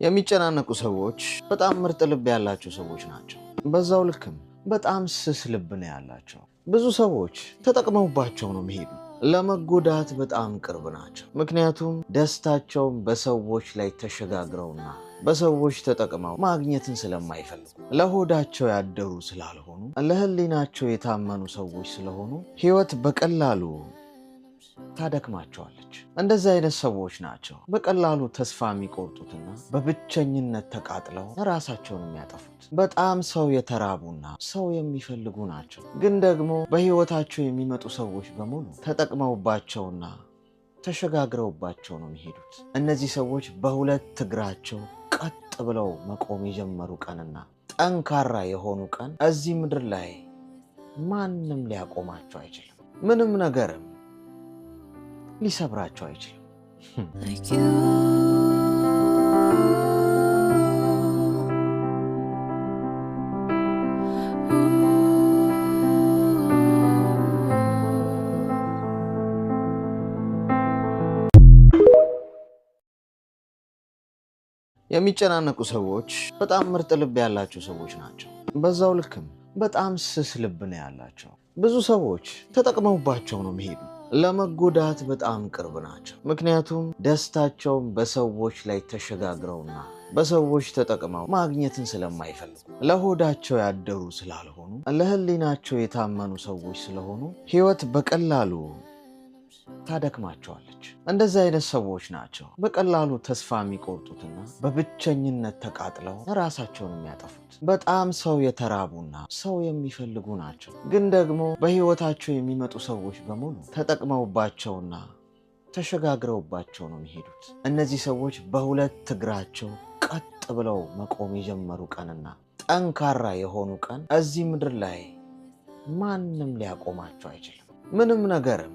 የሚጨናነቁ ሰዎች በጣም ምርጥ ልብ ያላቸው ሰዎች ናቸው። በዛው ልክም በጣም ስስ ልብ ነው ያላቸው። ብዙ ሰዎች ተጠቅመውባቸው ነው የሚሄዱ። ለመጎዳት በጣም ቅርብ ናቸው። ምክንያቱም ደስታቸውን በሰዎች ላይ ተሸጋግረውና በሰዎች ተጠቅመው ማግኘትን ስለማይፈልጉ፣ ለሆዳቸው ያደሩ ስላልሆኑ፣ ለህሊናቸው የታመኑ ሰዎች ስለሆኑ ህይወት በቀላሉ ታደክማቸዋለች። እንደዚህ አይነት ሰዎች ናቸው በቀላሉ ተስፋ የሚቆርጡትና በብቸኝነት ተቃጥለው ራሳቸውን የሚያጠፉት። በጣም ሰው የተራቡና ሰው የሚፈልጉ ናቸው። ግን ደግሞ በህይወታቸው የሚመጡ ሰዎች በሙሉ ተጠቅመውባቸውና ተሸጋግረውባቸው ነው የሚሄዱት። እነዚህ ሰዎች በሁለት እግራቸው ቀጥ ብለው መቆም የጀመሩ ቀንና ጠንካራ የሆኑ ቀን እዚህ ምድር ላይ ማንም ሊያቆማቸው አይችልም። ምንም ነገርም ሊሰብራቸው አይችልም። የሚጨናነቁ ሰዎች በጣም ምርጥ ልብ ያላቸው ሰዎች ናቸው። በዛው ልክም በጣም ስስ ልብ ነው ያላቸው። ብዙ ሰዎች ተጠቅመውባቸው ነው የሚሄዱ። ለመጎዳት በጣም ቅርብ ናቸው። ምክንያቱም ደስታቸውን በሰዎች ላይ ተሸጋግረውና በሰዎች ተጠቅመው ማግኘትን ስለማይፈልጉ፣ ለሆዳቸው ያደሩ ስላልሆኑ፣ ለህሊናቸው የታመኑ ሰዎች ስለሆኑ ህይወት በቀላሉ ታደክማቸዋለች። እንደዚህ አይነት ሰዎች ናቸው በቀላሉ ተስፋ የሚቆርጡትና በብቸኝነት ተቃጥለው ራሳቸውን የሚያጠፉት። በጣም ሰው የተራቡና ሰው የሚፈልጉ ናቸው። ግን ደግሞ በህይወታቸው የሚመጡ ሰዎች በሙሉ ተጠቅመውባቸውና ተሸጋግረውባቸው ነው የሚሄዱት። እነዚህ ሰዎች በሁለት እግራቸው ቀጥ ብለው መቆም የጀመሩ ቀንና ጠንካራ የሆኑ ቀን እዚህ ምድር ላይ ማንም ሊያቆማቸው አይችልም። ምንም ነገርም